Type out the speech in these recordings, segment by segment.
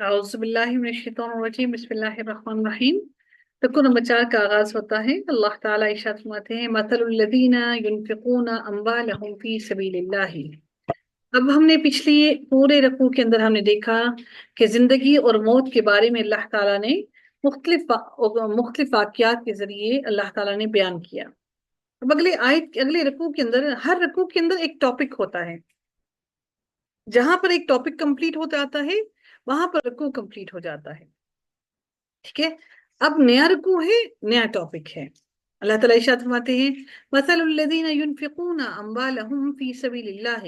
اعوذ باللہ من الشیطان الرجیم بسم اللہ الرحمن الرحیم۔ رکو نمبر 4 کا آغاز ہوتا ہے۔ اللہ تعالیٰ ارشاد فرماتے ہیں مثل الذین ينفقون اموالهم فی سبیل اللہ۔ اب ہم نے پچھلی پورے رکوع کے اندر ہم نے دیکھا کہ زندگی اور موت کے بارے میں اللہ تعالیٰ نے مختلف واقعات کے ذریعے اللہ تعالیٰ نے بیان کیا۔ اب اگلے رکوع کے اندر ہر رکوع کے اندر ایک ٹاپک ہوتا ہے۔ جہاں پر ایک ٹاپک کمپلیٹ ہوتا آتا ہے وہاں پر رکوع کمپلیٹ ہو جاتا ہے۔ ٹھیک ہے، اب نیا رکوع ہے، نیا ٹاپک ہے۔ اللہ تعالیٰ ارشاد فرماتے ہیں مثل الذین ينفقون اموالهم فی سبیل اللہ۔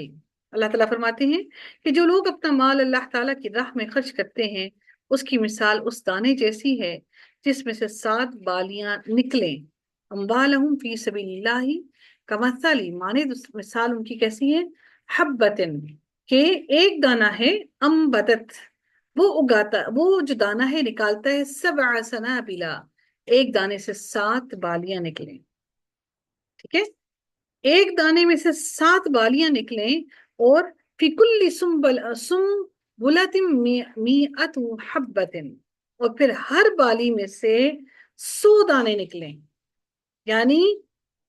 اللہ تعالیٰ فرماتے ہیں کہ جو لوگ اپنا مال اللہ تعالیٰ کی راہ میں خرچ کرتے ہیں اس کی مثال اس دانے جیسی ہے جس میں سے 7 بالیاں نکلیں۔ اموالهم فی سبیل اللہ کمثل، مانے مثال ان کی کیسی ہے؟ حبتن، کہ ایک دانہ ہے، امبتت، وہ اگاتا، وہ جو دانہ ہے نکالتا ہے 7 سنابلا، ایک دانے سے 7 بالیاں نکلیں۔ ٹھیک ہے، ایک دانے میں سے 7 بالیاں نکلیں، اور فی کل سنبلۃ مئۃ حبۃ، اور پھر ہر بالی میں سے 100 دانے نکلیں۔ یعنی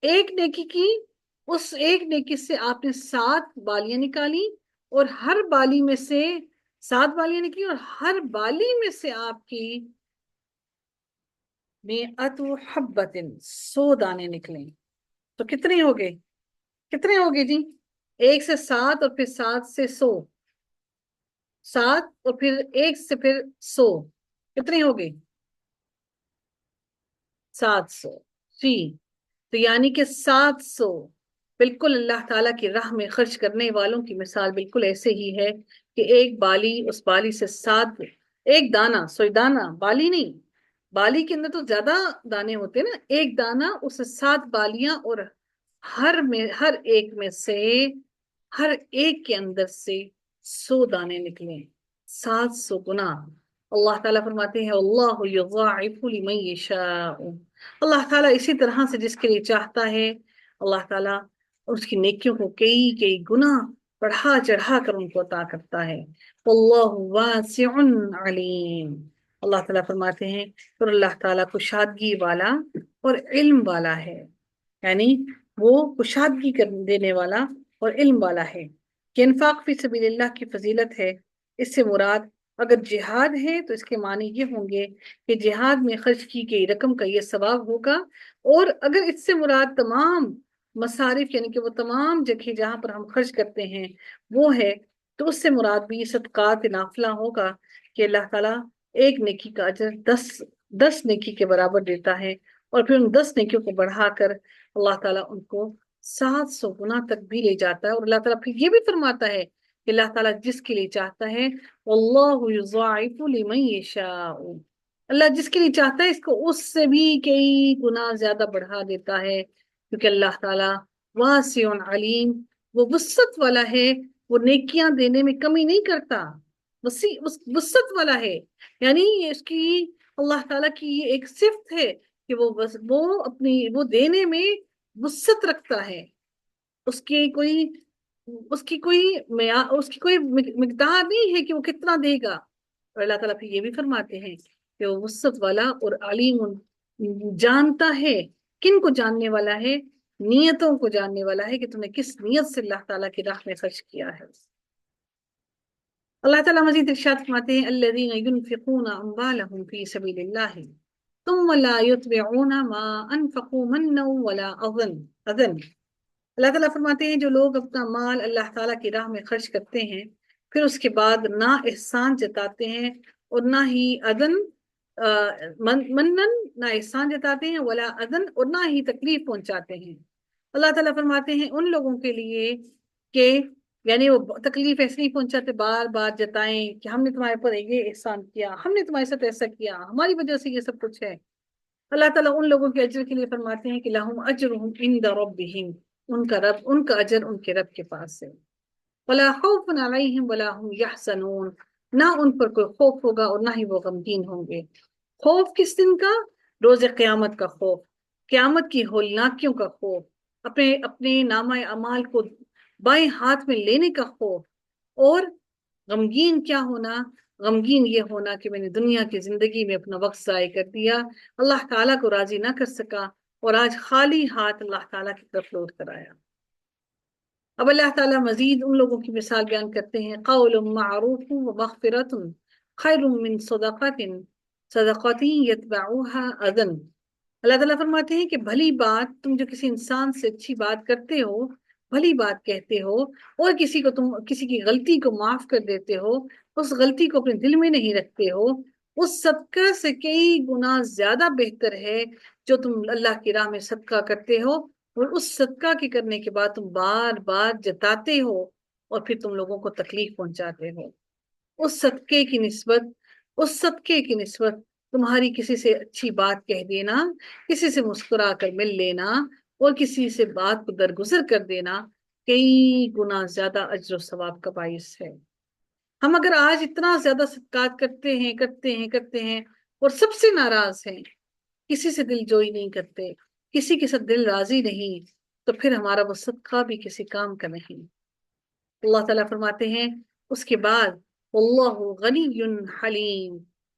ایک نیکی سے آپ نے 7 بالیاں نکالی، اور ہر بالی میں سے 7 بالیاں نکلی، اور ہر بالی میں سے آپ کی مئۃ حبۃ 100 دانے نکلیں۔ تو کتنے ہو گئے جی؟ 1 سے 7 اور پھر 7 سے 100، 7 اور پھر 1 سے پھر 100، کتنے ہو گئے؟ 700 جی۔ تو یعنی کہ 700 بالکل اللہ تعالیٰ کی راہ میں خرچ کرنے والوں کی مثال بالکل ایسے ہی ہے کہ ایک بالی، اس بالی سے 7، ایک دانہ، دانہ بالی نہیں، بالی کے اندر تو زیادہ دانے ہوتے ہیں نا، ایک دانہ اس سے 7 بالیاں، اور ہر ایک کے اندر سے 100 دانے نکلے، 700 گنا۔ اللہ تعالیٰ فرماتے ہیں اللہ یضاعف لمن یشاء، اللہ تعالیٰ اسی طرح سے جس کے لیے چاہتا ہے اللہ تعالیٰ اس کی نیکیوں کو کئی گنا بڑھا چڑھا کر ان کو عطا کرتا ہے۔ واللہ واسع علیم، اللہ تعالیٰ فرماتے ہیں اور اللہ تعالیٰ کشادگی والا اور علم والا ہے، یعنی وہ کشادگی دینے والا اور علم والا ہے۔ کہ انفاق فی سبیل اللہ کی فضیلت ہے، اس سے مراد اگر جہاد ہے تو اس کے معنی یہ ہوں گے کہ جہاد میں خرچ کی گئی رقم کا یہ ثواب ہوگا، اور اگر اس سے مراد تمام مصارف یعنی کہ وہ تمام جگہ جہاں پر ہم خرچ کرتے ہیں وہ ہے، تو اس سے مراد بھی صدقات نافلہ ہوگا کہ اللہ تعالیٰ ایک نیکی کا اجر 10 نیکی کے برابر دیتا ہے، اور پھر ان 10 نیکیوں کو بڑھا کر اللہ تعالیٰ ان کو 700 گنا تک بھی لے جاتا ہے۔ اور اللہ تعالیٰ پھر یہ بھی فرماتا ہے کہ اللہ تعالیٰ جس کے لیے چاہتا ہے واللہ یضاعف لمن یشاء، اللہ جس کے لیے چاہتا ہے اس کو اس سے بھی کئی گنا زیادہ بڑھا دیتا ہے، کیونکہ اللہ تعالیٰ واسع علیم، وہ وسعت والا ہے، وہ نیکیاں دینے میں کمی نہیں کرتا، وسعت والا ہے۔ یعنی اس کی اللہ تعالیٰ کی یہ ایک صفت ہے کہ وہ دینے میں وسعت رکھتا ہے، اس کی کوئی مقدار نہیں ہے کہ وہ کتنا دے گا۔ اور اللہ تعالیٰ پھر یہ بھی فرماتے ہیں کہ وہ وسعت والا اور علیم، جانتا ہے، کن کو جاننے والا ہے؟ نیتوں کو جاننے والا ہے کہ تم نے کس نیت سے اللہ تعالیٰ کی راہ میں خرچ کیا ہے۔ اللہ تعالیٰ مزید ارشاد فرماتے ہیں الذین ينفقون اموالهم فی سبیل اللہ ثم لا يتبعون ما انفقوا منا ولا اذن۔ اللہ تعالیٰ فرماتے ہیں جو لوگ اپنا مال اللہ تعالیٰ کی راہ میں خرچ کرتے ہیں پھر اس کے بعد نہ احسان جتاتے ہیں اور نہ ہی اذن، منن، نہ احسان جتاتے ہیں، ولا اذن، اور نہ ہی تکلیف پہنچاتے ہیں۔ اللہ تعالیٰ فرماتے ہیں ان لوگوں کے لیے کہ یعنی وہ تکلیف ایسے نہیں پہنچاتے، بار بار جتائیں کہ ہم نے تمہارے پر یہ احسان کیا، ہم نے تمہارے ساتھ ایسا کیا، ہماری وجہ سے یہ سب کچھ ہے۔ اللہ تعالیٰ ان لوگوں کے اجر کے لیے فرماتے ہیں کہ لہم اجرہم عند ربہم، ان کا اجر ان کے رب کے پاس ہے۔ ولا خوف علیہم ولا هم یحزنون، نہ ان پر کوئی خوف ہوگا اور نہ ہی وہ غمگین ہوں گے۔ خوف کس دن کا؟ روز قیامت کا خوف، قیامت کی ہولناکیوں کا خوف، اپنے نامہ اعمال کو بائیں ہاتھ میں لینے کا خوف، اور غمگین کیا ہونا؟ غمگین یہ ہونا کہ میں نے دنیا کی زندگی میں اپنا وقت ضائع کر دیا، اللہ تعالیٰ کو راضی نہ کر سکا، اور آج خالی ہاتھ اللہ تعالیٰ کی طرف لوٹ کر آیا۔ اب اللہ تعالیٰ مزید ان لوگوں کی مثال بیان کرتے ہیں، قول معروف ومغفرۃ خیر من صدقۃ یتبعها اذى۔ اللہ تعالیٰ فرماتے ہیں کہ بھلی بات، تم جو کسی انسان سے اچھی بات کرتے ہو، بھلی بات کہتے ہو، اور تم کسی کی غلطی کو معاف کر دیتے ہو، اس غلطی کو اپنے دل میں نہیں رکھتے ہو، اس صدقہ سے کئی گنا زیادہ بہتر ہے جو تم اللہ کی راہ میں صدقہ کرتے ہو، اور اس صدقہ کے کرنے کے بعد تم بار بار جتاتے ہو اور پھر تم لوگوں کو تکلیف پہنچاتے ہو۔ اس صدقے کی نسبت تمہاری کسی سے اچھی بات کہہ دینا، کسی سے مسکرا کر مل لینا، اور کسی سے بات کو درگزر کر دینا کئی گنا زیادہ اجر و ثواب کا باعث ہے۔ ہم اگر آج اتنا زیادہ صدقات کرتے ہیں اور سب سے ناراض ہیں، کسی سے دل جوئی نہیں کرتے، کسی کے ساتھ دل راضی نہیں، تو پھر ہمارا وہ صدقہ بھی کسی کام کا نہیں۔ اللہ تعالیٰ فرماتے ہیں اس کے بعد، واللہ غنی حلیم۔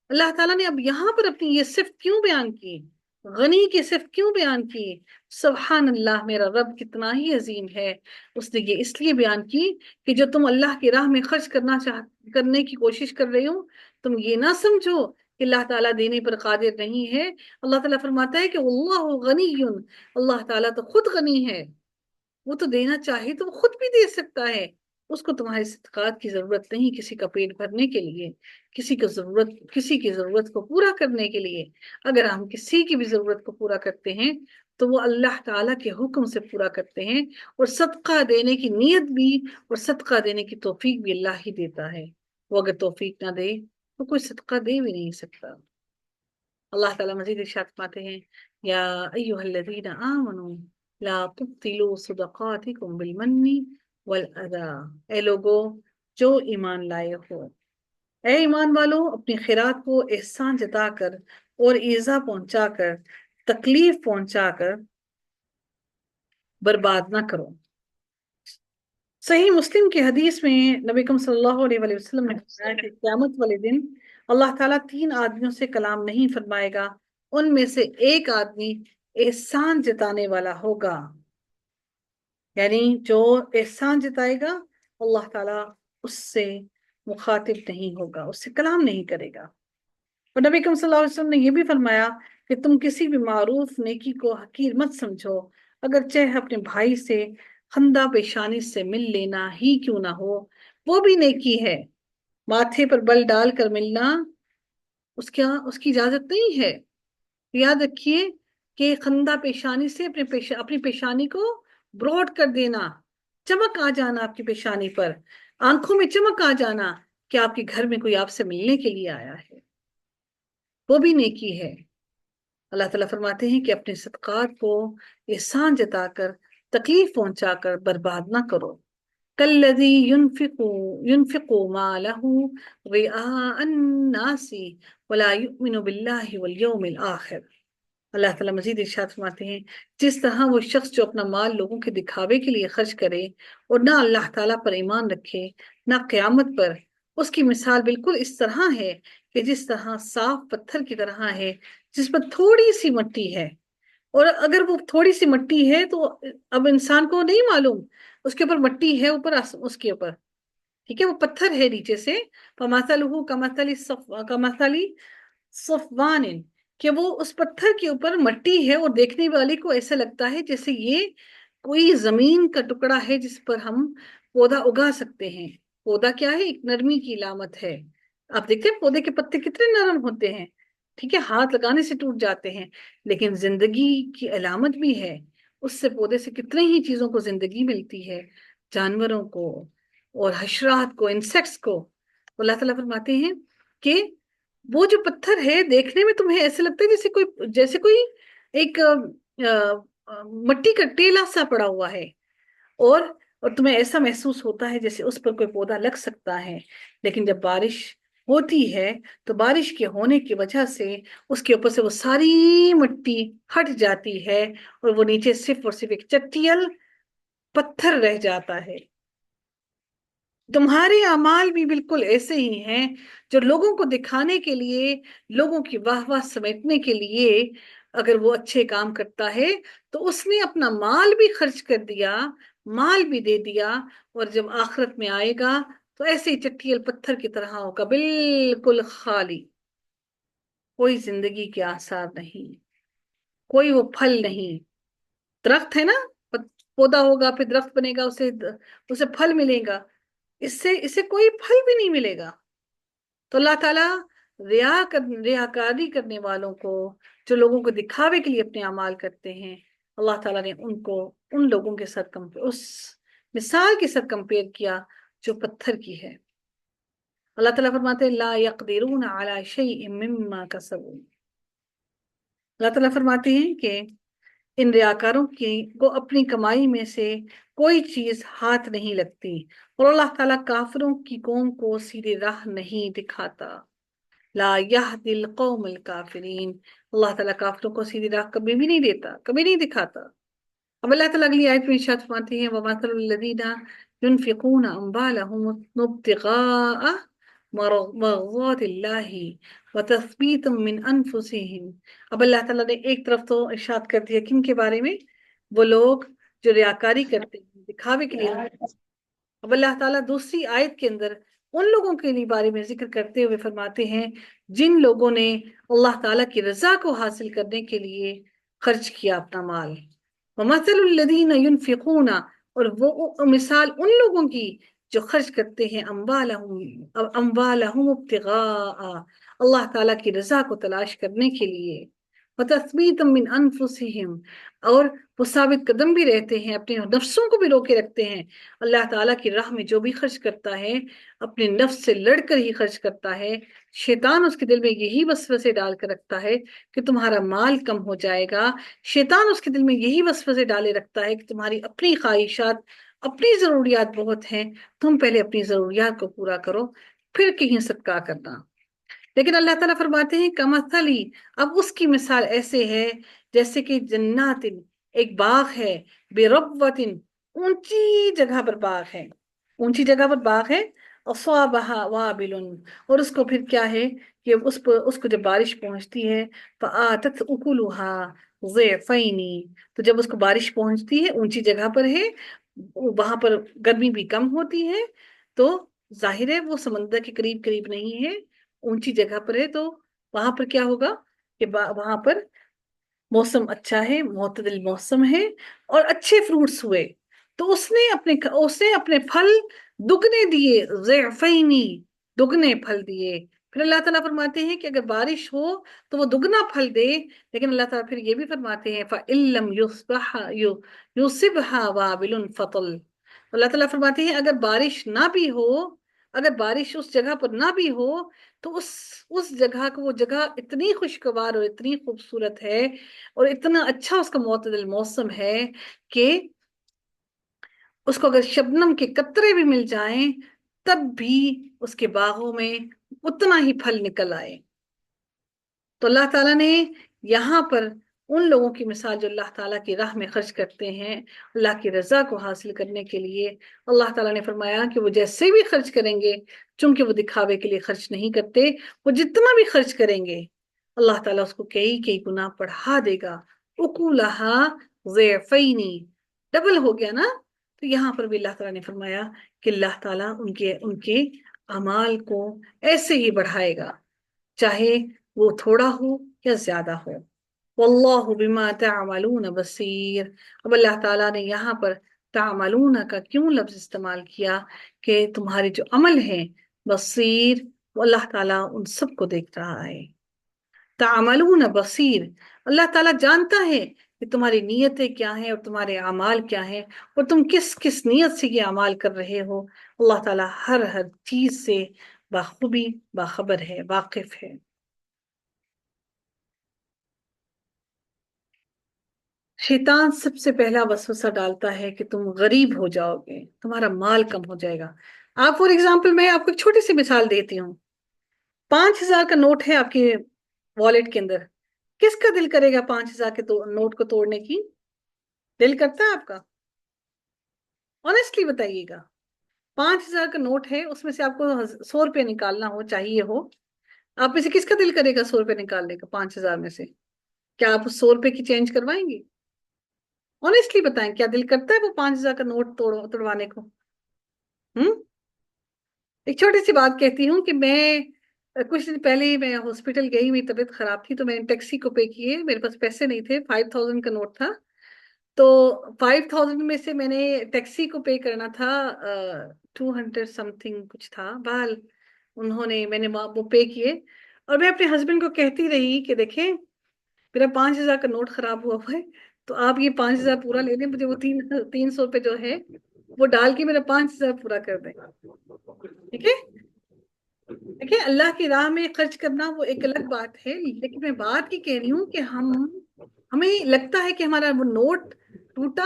اللہ تعالیٰ نے اب یہاں پر اپنی یہ صفت کیوں بیان کی، غنی کی صفت کیوں بیان کی؟ سبحان اللہ، میرا رب کتنا ہی عظیم ہے۔ اس نے یہ اس لیے بیان کی کہ جو تم اللہ کی راہ میں خرچ کرنے کی کوشش کر رہے ہو، تم یہ نہ سمجھو کہ اللہ تعالیٰ دینے پر قادر نہیں ہے۔ اللہ تعالیٰ فرماتا ہے کہ اللہ غنی، اللہ تعالیٰ تو خود غنی ہے، وہ تو دینا چاہے تو وہ خود بھی دے سکتا ہے، اس کو تمہارے صدقات کی ضرورت نہیں، کسی کا پیٹ بھرنے کے لیے، کسی کی ضرورت کو پورا کرنے کے لیے۔ اگر ہم کسی کی بھی ضرورت کو پورا کرتے ہیں تو وہ اللہ تعالیٰ کے حکم سے پورا کرتے ہیں، اور صدقہ دینے کی نیت بھی اور صدقہ دینے کی توفیق بھی اللہ ہی دیتا ہے۔ وہ اگر توفیق نہ دے تو کوئی صدقہ دے بھی نہیں سکتا۔ اللہ تعالیٰ مزید ارشاد فرماتے ہیں، یا ایھا الذین آمنوا لا تبطلوا صدقاتکم بالمن والاذی۔ اے لوگو جو ایمان لائے ہو، اے ایمان والو، اپنی خیرات کو احسان جتا کر اور ایذا پہنچا کر، تکلیف پہنچا کر برباد نہ کرو۔ صحیح مسلم کی حدیث میں نبی کریم صلی اللہ علیہ وسلم نے فرمایا کہ قیامت والے دن اللہ تعالیٰ 3 آدمیوں سے کلام نہیں فرمائے گا، ان میں سے ایک آدمی احسان جتانے والا ہوگا، یعنی جو احسان جتائے گا اللہ تعالیٰ اس سے مخاطب نہیں ہوگا، اس سے کلام نہیں کرے گا۔ اور نبی کریم صلی اللہ علیہ وسلم نے یہ بھی فرمایا کہ تم کسی بھی معروف نیکی کو حقیر مت سمجھو، اگرچہ اپنے بھائی سے خندہ پیشانی سے مل لینا ہی کیوں نہ ہو، وہ بھی نیکی ہے۔ ماتھے پر بل ڈال کر ملنا اس کی اجازت نہیں ہے۔ یاد رکھیے کہ خندہ پیشانی سے اپنی پیشانی کو براڈ کر دینا، چمک آ جانا آپ کی پیشانی پر، آنکھوں میں چمک آ جانا کہ آپ کے گھر میں کوئی آپ سے ملنے کے لیے آیا ہے، وہ بھی نیکی ہے۔ اللہ تعالیٰ فرماتے ہیں کہ اپنے صدقات کو احسان جتا کر، تکلیف پہنچا کر برباد نہ کرو۔ کالذی ينفق مالہ رئاء الناس ولا یؤمن باللہ والیوم الآخر۔ اللہ تعالیٰ مزید ارشاد فرماتے ہیں، جس طرح وہ شخص جو اپنا مال لوگوں کے دکھاوے کے لیے خرچ کرے اور نہ اللہ تعالیٰ پر ایمان رکھے نہ قیامت پر، اس کی مثال بالکل اس طرح ہے کہ جس طرح صاف پتھر کی طرح ہے جس پر تھوڑی سی مٹی ہے، اور اگر وہ تھوڑی سی مٹی ہے تو اب انسان کو نہیں معلوم اس کے اوپر مٹی ہے، اوپر اس کے اوپر، ٹھیک ہے، وہ پتھر ہے نیچے سے، فَمَثَلُهُ كَمَثَلِ صَفْوَانٍ، کہ وہ اس پتھر کے اوپر مٹی ہے اور دیکھنے والے کو ایسا لگتا ہے جیسے یہ کوئی زمین کا ٹکڑا ہے جس پر ہم پودا اگا سکتے ہیں۔ پودا کیا ہے؟ ایک نرمی کی علامت ہے۔ آپ دیکھتے ہیں پودے کے پتے کتنے نرم ہوتے ہیں، ٹھیک ہے، ہاتھ لگانے سے ٹوٹ جاتے ہیں، لیکن زندگی کی علامت بھی ہے، اس سے پودے سے کتنے ہی چیزوں کو زندگی ملتی ہے، جانوروں کو اور حشرات کو، انسیکٹس کو۔ اللہ تعالیٰ فرماتے ہیں کہ وہ جو پتھر ہے دیکھنے میں تمہیں ایسے لگتا ہے جیسے کوئی ایک مٹی کا ٹیلا سا پڑا ہوا ہے، اور تمہیں ایسا محسوس ہوتا ہے جیسے اس پر کوئی پودا لگ سکتا ہے، لیکن جب بارش ہوتی ہے تو بارش کے ہونے کی وجہ سے اس کے اوپر سے وہ ساری مٹی ہٹ جاتی ہے اور وہ نیچے صرف اور صرف ایک چٹیل پتھر رہ جاتا ہے۔ تمہارے اعمال بھی بالکل ایسے ہی ہیں جو لوگوں کو دکھانے کے لیے، لوگوں کی واہ واہ سمیٹنے کے لیے اگر وہ اچھے کام کرتا ہے تو اس نے اپنا مال بھی خرچ کر دیا، مال بھی دے دیا، اور جب آخرت میں آئے گا تو ایسے ہی چٹیل پتھر کی طرح ہوگا، بالکل خالی، کوئی زندگی کے آثار نہیں، کوئی وہ پھل نہیں۔ درخت ہے نا، پودا ہوگا پھر درخت بنے گا، اسے پھل ملے گا، اسے کوئی پھل بھی نہیں ملے گا۔ تو اللہ تعالیٰ ریاکاری کرنے والوں کو، جو لوگوں کو دکھاوے کے لیے اپنے اعمال کرتے ہیں، اللہ تعالیٰ نے ان کو ان لوگوں کے ساتھ اس مثال کے ساتھ کمپیئر کیا جو پتھر کی ہے۔ اللہ تعالیٰ فرماتے ہیں لا يقدرون على شيء مما كسبوا۔ اللہ تعالیٰ فرماتے ہیں کہ ان ریاکاروں کو اپنی کمائی میں سے کوئی چیز ہاتھ نہیں لگتی، اور اللہ تعالیٰ کافروں کی قوم کو سیدھی راہ نہیں دکھاتا۔ لا يهدي القوم الكافرین، اللہ تعالیٰ کافروں کو سیدھی راہ کبھی بھی نہیں دیتا، کبھی نہیں دکھاتا۔ اب اللہ تعالیٰ اگلی آیت میں ارشاد فرماتے ہیں وَمَثَلُ الَّذِينَ يُنْفِقُونَ أَمْوَالَهُمْ ابْتِغَاءَ مَرْضَاتِ اللَّهِ وَتَثْبِيتًا مِّنْ أَنفُسِهِمْ۔ اب اللہ تعالیٰ نے ایک طرف تو ارشاد کر دیا کن کے بارے میں؟ وہ لوگ جو ریاکاری کرتے ہیں، دکھاوے کے لیے۔ اب اللہ تعالیٰ دوسری آیت کے اندر ان لوگوں کے لیے بارے میں ذکر کرتے ہوئے فرماتے ہیں جن لوگوں نے اللہ تعالیٰ کی رضا کو حاصل کرنے کے لیے خرچ کیا اپنا مال۔ وَمَثَلُ الَّذِينَ يُنْفِقُونَ، اور وہ مثال ان لوگوں کی جو خرچ کرتے ہیں اموالہم ابتغاء، اللہ تعالیٰ کی رضا کو تلاش کرنے کے لیے، وَتَثْبِيتًا مِّنْ أَنفُسِهِمْ، اور وہ ثابت قدم بھی رہتے ہیں، اپنے نفسوں کو بھی روکے رکھتے ہیں۔ اللہ تعالیٰ کی راہ میں جو بھی خرچ کرتا ہے اپنے نفس سے لڑ کر ہی خرچ کرتا ہے۔ شیطان اس کے دل میں یہی وسوسے ڈال کر رکھتا ہے کہ تمہارا مال کم ہو جائے گا، شیطان اس کے دل میں یہی وسوسے ڈالے رکھتا ہے کہ تمہاری اپنی خواہشات، اپنی ضروریات بہت ہیں، تم پہلے اپنی ضروریات کو پورا کرو پھر کہیں صدقہ کرنا۔ لیکن اللہ تعالیٰ فرماتے ہیں کمثلی، اب اس کی مثال ایسے ہے جیسے کہ جنات، ایک باغ ہے، بربوت، اونچی جگہ پر باغ ہے، اونچی جگہ پر باغ ہے، اصابها وابل، اور اس کو پھر کیا ہے کہ اس کو جب بارش پہنچتی ہے فآتت اکلها ضعفین، تو جب اس کو بارش پہنچتی ہے، اونچی جگہ پر ہے، وہاں پر گرمی بھی کم ہوتی ہے، تو ظاہر ہے وہ سمندر کے قریب قریب نہیں ہے، اونچی جگہ پر ہے، تو وہاں پر کیا ہوگا کہ وہاں پر موسم اچھا ہے، معتدل موسم ہے، اور اچھے فروٹس ہوئے، تو اس نے اپنے پھل دگنے دیے، ضعفینی، دگنے پھل دیے۔ پھر اللہ تعالیٰ فرماتے ہیں کہ اگر بارش ہو تو وہ دگنا پھل دے، لیکن اللہ تعالیٰ پھر یہ بھی فرماتے ہیں فَإِن لَّمْ يُصِبْهَا وَابِلٌ فَطَلٌ، اللہ تعالیٰ فرماتے ہیں اگر بارش نہ بھی ہو، اگر بارش اس جگہ پر نہ بھی ہو، تو اس جگہ کو، وہ جگہ اتنی خوشگوار اور اتنی خوبصورت ہے، اور اتنا اچھا اس کا معتدل موسم ہے کہ اس کو اگر شبنم کے قطرے بھی مل جائیں تب بھی اس کے باغوں میں اتنا ہی پھل نکل آئے۔ تو اللہ تعالیٰ نے یہاں پر ان لوگوں کی مثال جو اللہ تعالیٰ کی راہ میں خرچ کرتے ہیں اللہ کی رضا کو حاصل کرنے کے لیے، اللہ تعالیٰ نے فرمایا کہ وہ جیسے بھی خرچ کریں گے، چونکہ وہ دکھاوے کے لیے خرچ نہیں کرتے، وہ جتنا بھی خرچ کریں گے اللہ تعالیٰ اس کو کئی گنا بڑھا دے گا۔ اکولہا ضعفینی، ڈبل ہو گیا نا، تو یہاں پر بھی اللہ تعالیٰ نے فرمایا کہ اللہ تعالیٰ ان کے اعمال کو ایسے ہی بڑھائے گا، چاہے وہ تھوڑا ہو یا زیادہ ہو۔ واللہ بما تعملون بصیر، اب اللہ تعالیٰ نے یہاں پر تعملون کا کیوں لفظ استعمال کیا کہ تمہارے جو عمل ہیں، بصیر، وہ اللہ تعالیٰ ان سب کو دیکھ رہا ہے۔ تعملون بصیر، اللہ تعالیٰ جانتا ہے کہ تمہاری نیتیں کیا ہیں اور تمہارے اعمال کیا ہیں، اور تم کس کس نیت سے یہ اعمال کر رہے ہو۔ اللہ تعالیٰ ہر چیز سے بخوبی باخبر ہے، واقف ہے۔ شیطان سب سے پہلا وسوسہ ڈالتا ہے کہ تم غریب ہو جاؤ گے، تمہارا مال کم ہو جائے گا۔ آپ فور ایگزامپل میں آپ کو ایک چھوٹی سی مثال دیتی ہوں، 5,000 کا نوٹ ہے آپ کے والیٹ کے اندر، کس کا دل کرے گا 5,000 کے نوٹ کو توڑنے کی؟ دل کرتا ہے آپ کا؟ آنیسٹلی بتائیے گا۔ 5,000 کا نوٹ ہے، اس میں سے آپ کو 100 روپے نکالنا ہو، چاہیے ہو، آپ میں سے کس کا دل کرے گا 100 روپے نکالنے کا 5,000 میں سے؟ کیا آپ اس 100 روپے کی چینج کروائیں گی؟ آنےسٹلی بتائیں، کیا دل کرتا ہے وہ 5,000 کا نوٹ توڑوانے کو؟ ہوں؟ ایک چھوٹی سی بات کہتی ہوں کہ میں کچھ دن پہلے ہی میں ہاسپٹل گئی، میری طبیعت خراب تھی، تو میں نے ٹیکسی کو پے کیے، میرے پاس پیسے نہیں تھے، 5,000 کا نوٹ تھا، تو 5,000 میں سے میں نے ٹیکسی کو پے کرنا تھا 200 سم تھنگ کچھ تھا بال، میں نے وہ پے کیے، اور میں اپنے ہسبینڈ کو کہتی رہی کہ دیکھیں میرا 5,000 کا نوٹ خراب ہوا ہے، تو آپ یہ 5,000 پورا لے لیں، مجھے وہ 300 روپے جو ہے وہ ڈال کے میرا 5,000 پورا کر دیں، ٹھیک ہے؟ دیکھیں اللہ کی راہ میں خرچ کرنا وہ ایک الگ بات ہے، لیکن میں بات کی کہہ رہی ہوں کہ ہمیں لگتا ہے کہ ہمارا وہ نوٹ ٹوٹا،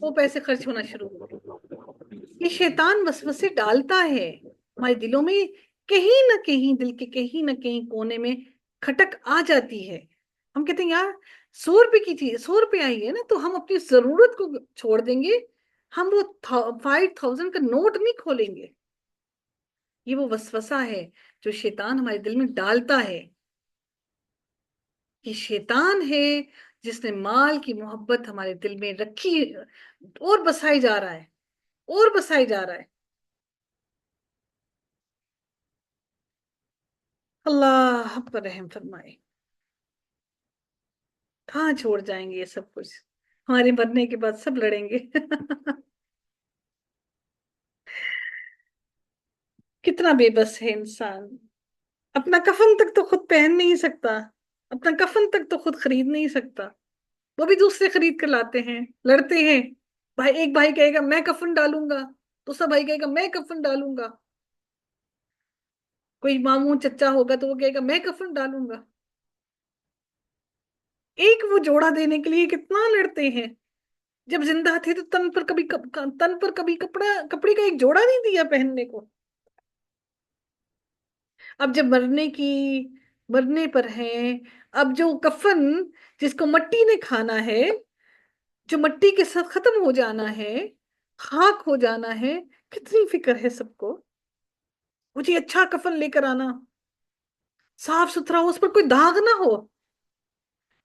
وہ پیسے خرچ ہونا شروع ہو گئے۔ یہ شیطان وسوسے ڈالتا ہے ہمارے دلوں میں، کہیں نہ کہیں دل کے کہیں نہ کہیں کونے میں کھٹک آ جاتی ہے، ہم کہتے ہیں یار 100 روپے کی چیز، 100 روپے آئی ہے نا، تو ہم اپنی ضرورت کو چھوڑ دیں گے، ہم وہ 5,000 کا نوٹ نہیں کھولیں گے۔ یہ وہ وسوسہ ہے جو شیطان ہمارے دل میں ڈالتا ہے، یہ شیطان ہے جس نے مال کی محبت ہمارے دل میں رکھی اور بسائی جا رہا ہے، اور بسائی جا رہا ہے۔ اللہ ہم پر رحم فرمائے۔ کہاں چھوڑ جائیں گے یہ سب کچھ؟ ہمارے مرنے کے بعد سب لڑیں گے۔ کتنا بے بس ہے انسان، اپنا کفن تک تو خود پہن نہیں سکتا، اپنا کفن تک تو خود خرید نہیں سکتا، وہ بھی دوسرے خرید کر لاتے ہیں، لڑتے ہیں، ایک بھائی کہے گا میں کفن ڈالوں گا، دوسرا بھائی کہے گا میں کفن ڈالوں گا، کوئی ماموں چچا ہوگا تو وہ کہے گا میں کفن ڈالوں گا، ایک وہ جوڑا دینے کے لیے کتنا لڑتے ہیں۔ جب زندہ تھے تو تن پر کبھی کپڑے کا ایک جوڑا نہیں دیا پہننے کو، اب جب مرنے پر ہیں، اب جو کفن جس کو مٹی نے کھانا ہے، جو مٹی کے ساتھ ختم ہو جانا ہے، خاک ہو جانا ہے، کتنی فکر ہے سب کو، مجھے اچھا کفن لے کر آنا، صاف ستھرا ہو، اس پر کوئی داغ نہ ہو،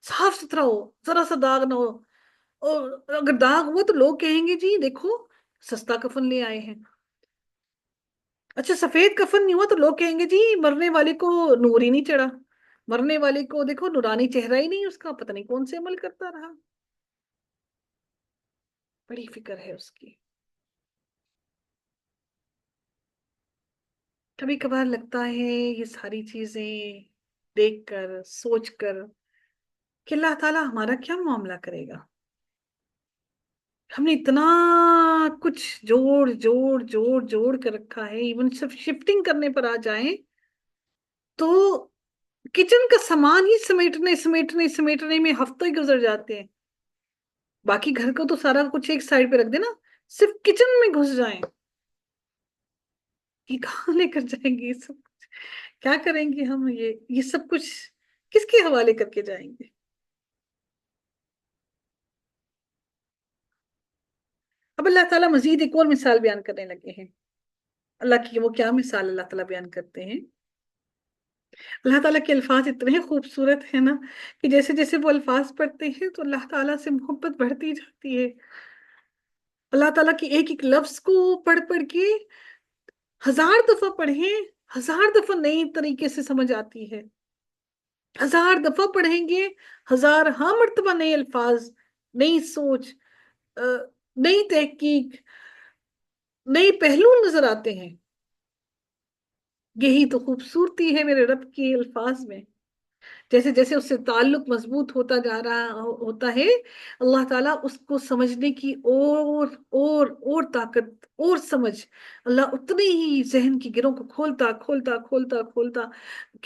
صاف ستھرا ہو، ذرا سا داغ نہ ہو، اور اگر داغ ہوا تو لوگ کہیں گے جی دیکھو سستا کفن لے آئے ہیں، اچھا سفید کفن نہیں ہوا تو لوگ کہیں گے جی مرنے والے کو نور ہی نہیں چڑھا، مرنے والے کو دیکھو نورانی چہرہ ہی نہیں اس کا، پتہ نہیں کون سے عمل کرتا رہا، بڑی فکر ہے اس کی۔ کبھی کبھار لگتا ہے یہ ساری چیزیں دیکھ کر سوچ کر کہ اللہ تعالیٰ ہمارا کیا معاملہ کرے گا، ہم نے اتنا کچھ جوڑ جوڑ جوڑ جوڑ کر رکھا ہے، ایون صرف شفٹنگ کرنے پر آ جائیں تو کچن کا سامان ہی سمیٹنے میں ہفتوں ہی گزر جاتے ہیں، باقی گھر کو تو سارا کچھ ایک سائڈ پہ رکھ دینا، صرف کچن میں گھس جائیں، یہ کہاں لے کر جائیں گے، یہ سب کچھ کیا کریں گے ہم، یہ سب کچھ کس کے حوالے کر کے جائیں گے؟ اب اللہ تعالیٰ مزید ایک اور مثال بیان کرنے لگے ہیں، اللہ کی وہ کیا مثال اللہ تعالیٰ بیان کرتے ہیں؟ اللہ تعالیٰ کے الفاظ اتنے خوبصورت ہیں نا کہ جیسے جیسے وہ الفاظ پڑھتے ہیں تو اللہ تعالیٰ سے محبت بڑھتی جاتی ہے، اللہ تعالیٰ کے ایک ایک لفظ کو پڑھ پڑھ کے 1,000 دفعہ پڑھیں، 1,000 دفعہ نئی طریقے سے سمجھ آتی ہے، 1,000 دفعہ پڑھیں گے، 1,000 مرتبہ نئے الفاظ، نئی سوچ، نئی تحقیق، نئے پہلو نظر آتے ہیں، یہی تو خوبصورتی ہے میرے رب کے الفاظ میں، جیسے جیسے اس سے تعلق مضبوط ہوتا جا رہا ہوتا ہے، اللہ تعالیٰ اس کو سمجھنے کی اور طاقت اور سمجھ، اللہ اتنی ہی ذہن کی گروں کو کھولتا کھولتا کھولتا کھولتا،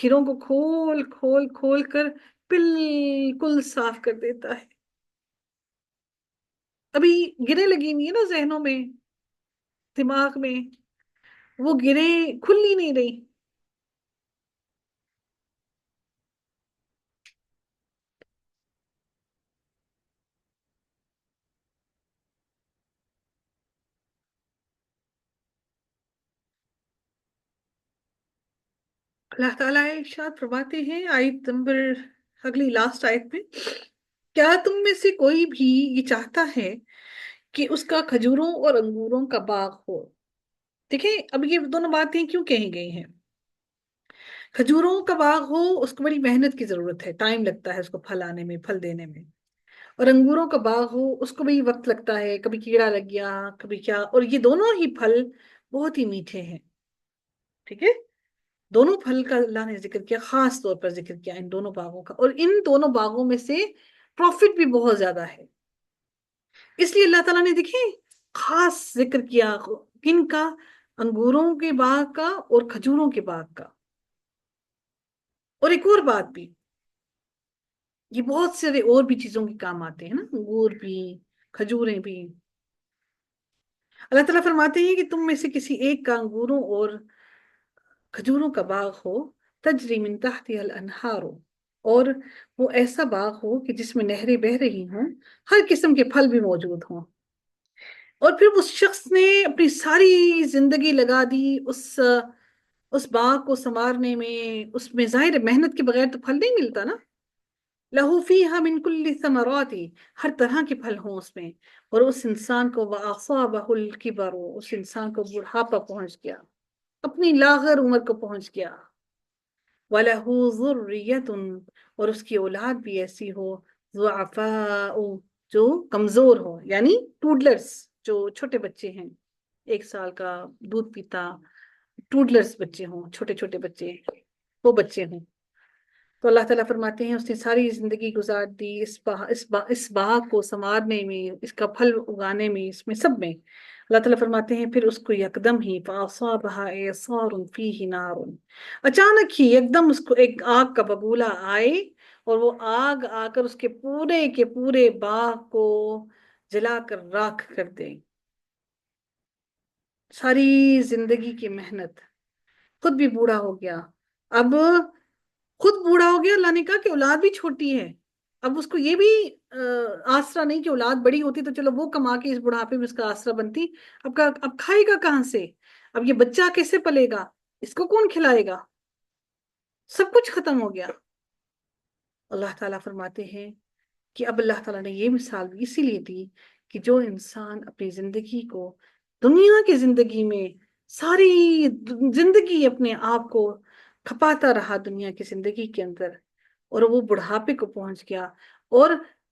گروں کو کھول کھول کھول کر بالکل صاف کر دیتا ہے۔ ابھی گریں لگی ہوئی ہیں نا ذہنوں میں، دماغ میں، وہ گریں کھل ہی نہیں رہی، اللہ تعالیٰ ارشاد فرماتے ہیں آیت نمبر اگلی لاسٹ آیت میں، کیا تم میں سے کوئی بھی یہ چاہتا ہے کہ اس کا کھجوروں اور انگوروں کا باغ ہو؟ دیکھیں اب یہ دونوں باتیں کیوں کہی گئی ہیں؟ کھجوروں کا باغ ہو اس کو بڑی محنت کی ضرورت ہے، ٹائم لگتا ہے اس کو پھل آنے میں، پھل دینے میں۔ اور انگوروں کا باغ ہو اس کو بھی وقت لگتا ہے، کبھی کیڑا لگ گیا کبھی کیا، اور یہ دونوں ہی پھل بہت ہی میٹھے ہیں، ٹھیک ہے؟ دونوں پھل کا اللہ نے ذکر کیا، خاص طور پر ذکر کیا ان دونوں باغوں کا، اور ان دونوں باغوں میں سے پروفٹ بھی بہت زیادہ ہے۔ اس لیے اللہ تعالیٰ نے دیکھیں خاص ذکر کیا کن کا؟ انگوروں کے باغ کا اور کھجوروں کے باغ کا۔ اور ایک اور بات بھی، یہ بہت سارے اور بھی چیزوں کے کام آتے ہیں نا، انگور بھی کھجوریں بھی۔ اللہ تعالیٰ فرماتے ہیں کہ تم میں سے کسی ایک کا انگوروں اور کھجوروں کا باغ ہو، تجری من تحتها الانہار، اور وہ ایسا باغ ہو کہ جس میں نہریں بہہ رہی ہوں، ہر قسم کے پھل بھی موجود ہوں۔ اور پھر اس شخص نے اپنی ساری زندگی لگا دی اس باغ کو سنوارنے میں، اس میں ظاہر محنت کے بغیر تو پھل نہیں ملتا نا۔ لہو فیہا من کل ثمرات، ہر طرح کے پھل ہوں اس میں، اور اس انسان کو وَأَصَابَهُ الْكِبَرُ، اس انسان کو بڑھاپا پہنچ گیا، اپنی لاغر عمر کو پہنچ گیا۔ وَلَهُ ذُرِّيَّةٌ، اور اس کی اولاد بھی ایسی ہو، ضعفاء، جو کمزور ہو، یعنی ٹوڈلرز، جو چھوٹے بچے ہیں، 1 سال کا دودھ پیتا ٹوڈلرز بچے ہوں، چھوٹے چھوٹے بچے، وہ بچے ہوں۔ تو اللہ تعالیٰ فرماتے ہیں اس نے ساری زندگی گزار دی اس باغ کو سنوارنے میں، اس کا پھل اگانے میں، اس میں سب میں۔ اللہ تعالیٰ فرماتے ہیں پھر اس کو یکدم ہی فَأَصَابَهَا إِعْصَارٌ فِيهِ نَارٌ، اچانک ہی یکدم اس کو ایک آگ کا بگولا آئے، اور وہ آگ آ کر اس کے پورے باغ کو جلا کر راکھ کر دے۔ ساری زندگی کی محنت، خود بھی بوڑھا ہو گیا، اب خود بوڑھا ہو گیا، اللہ نے کہا کہ اولاد بھی چھوٹی ہے، اب اس کو یہ بھی آسرا نہیں کہ اولاد بڑی ہوتی تو چلو وہ کما کے اس بڑھاپے میں اس کا آسرا بنتی، اب کھائے گا کہاں سے؟ اب یہ بچہ کیسے پلے گا؟ اس کو کون کھلائے گا؟ سب کچھ ختم ہو گیا۔ اللہ تعالیٰ فرماتے ہیں کہ اب اللہ تعالیٰ نے یہ مثال بھی اسی لیے دی کہ جو انسان اپنی زندگی کو، دنیا کی زندگی میں ساری زندگی اپنے آپ کو کھپاتا رہا دنیا کی زندگی کے اندر، اور وہ بڑھاپے کو پہنچ گیا، اور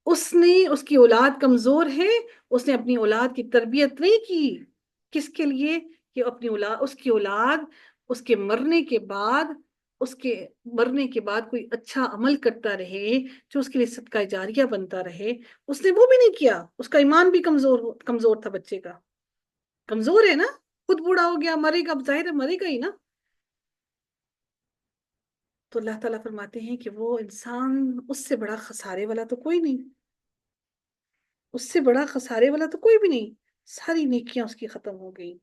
اس کی اولاد کمزور ہے، اس نے اپنی اولاد کی تربیت نہیں کی، کس کے لیے؟ کہ اپنی اولاد، اس کی اولاد اس کے مرنے کے بعد، اس کے مرنے کے بعد کوئی اچھا عمل کرتا رہے جو اس کے لیے صدقہ جاریہ بنتا رہے۔ اس نے وہ بھی نہیں کیا، اس کا ایمان بھی کمزور تھا بچے کا، کمزور ہے نا، خود بوڑھا ہو گیا، مرے گا، اب ظاہر ہے مرے گا ہی نا۔ تو اللہ تعالیٰ فرماتے ہیں کہ وہ انسان، اس سے بڑا خسارے والا تو کوئی نہیں، اس سے بڑا خسارے والا تو کوئی بھی نہیں، ساری نیکیاں اس کی ختم ہو گئی،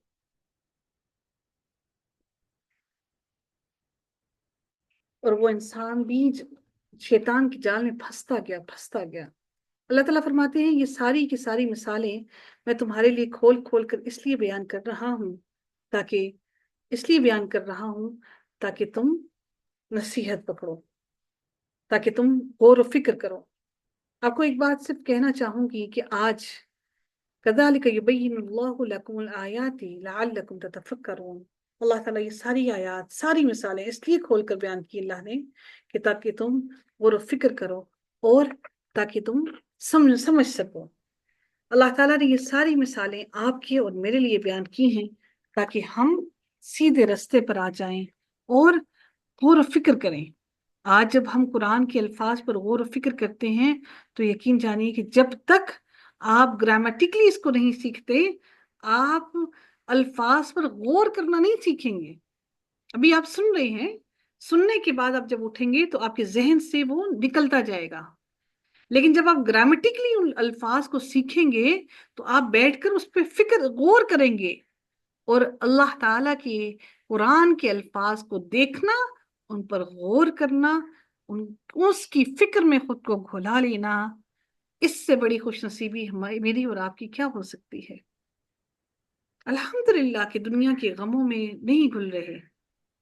اور وہ انسان بھی شیطان کی جال میں پھنستا گیا۔ اللہ تعالیٰ فرماتے ہیں یہ ساری کی ساری مثالیں میں تمہارے لیے کھول کھول کر اس لیے بیان کر رہا ہوں تاکہ تم نصیحت پکڑو، تاکہ تم غور و فکر کرو۔ آپ کو ایک بات صرف کہنا چاہوں گی کہ آج كَذَلِكَ يُبَيِّنُ اللَّهُ لَكُمُ الْآيَاتِ لَعَلَّكُمْ تَتَفَكَّرُونَ۔ اللہ تعالیٰ یہ ساری آیات، ساری مثالیں اس لیے کھول کر بیان کی اللہ نے کہ تاکہ تم غور و فکر کرو، اور تاکہ تم سمجھ سکو۔ اللہ تعالیٰ نے یہ ساری مثالیں آپ کے اور میرے لیے بیان کی ہیں تاکہ ہم سیدھے رستے پر آ جائیں اور غور و فکر کریں۔ آج جب ہم قرآن کے الفاظ پر غور و فکر کرتے ہیں تو یقین جانیے کہ جب تک آپ گرامیٹکلی اس کو نہیں سیکھتے، آپ الفاظ پر غور کرنا نہیں سیکھیں گے۔ ابھی آپ سن رہے ہیں، سننے کے بعد آپ جب اٹھیں گے تو آپ کے ذہن سے وہ نکلتا جائے گا، لیکن جب آپ گرامیٹکلی ان الفاظ کو سیکھیں گے تو آپ بیٹھ کر اس پہ غور کریں گے، اور اللہ تعالیٰ کے قرآن کے الفاظ کو دیکھنا، ان پر غور کرنا، اس کی فکر میں خود کو گھلا لینا، اس سے بڑی خوش نصیبی میری اور آپ کی کیا ہو سکتی ہے؟ الحمدللہ کہ دنیا کے غموں میں نہیں گھل رہے،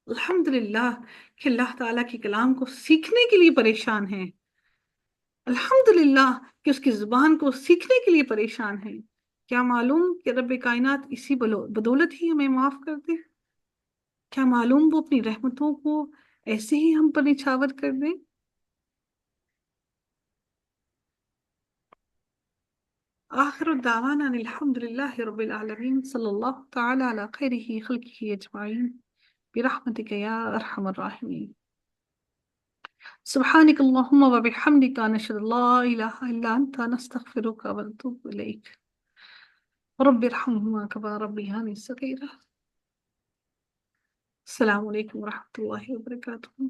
الحمدللہ کہ اللہ تعالیٰ کے کلام کو سیکھنے کے لیے پریشان ہیں، الحمدللہ کہ اس کی زبان کو سیکھنے کے لیے پریشان ہیں۔ کیا معلوم کہ رب کائنات اسی بدولت ہی ہمیں معاف کر دے؟ کیا معلوم وہ اپنی رحمتوں کو ایسے ہی ہم پر نچھاور کر دے؟ آخر الدعوانا الحمدللہ رب العالمین صلی اللہ تعالی علی خیرہ خلقہ اجمعین برحمتک یا ارحم الراحمین۔ سبحانك اللهم وبحمدك نشهد لا إله إلا أنت نستغفرك ونتوب إليك رب ارحمهما كما ربياني صغيرا۔ السلام علیکم ورحمۃ اللہ وبرکاتہ۔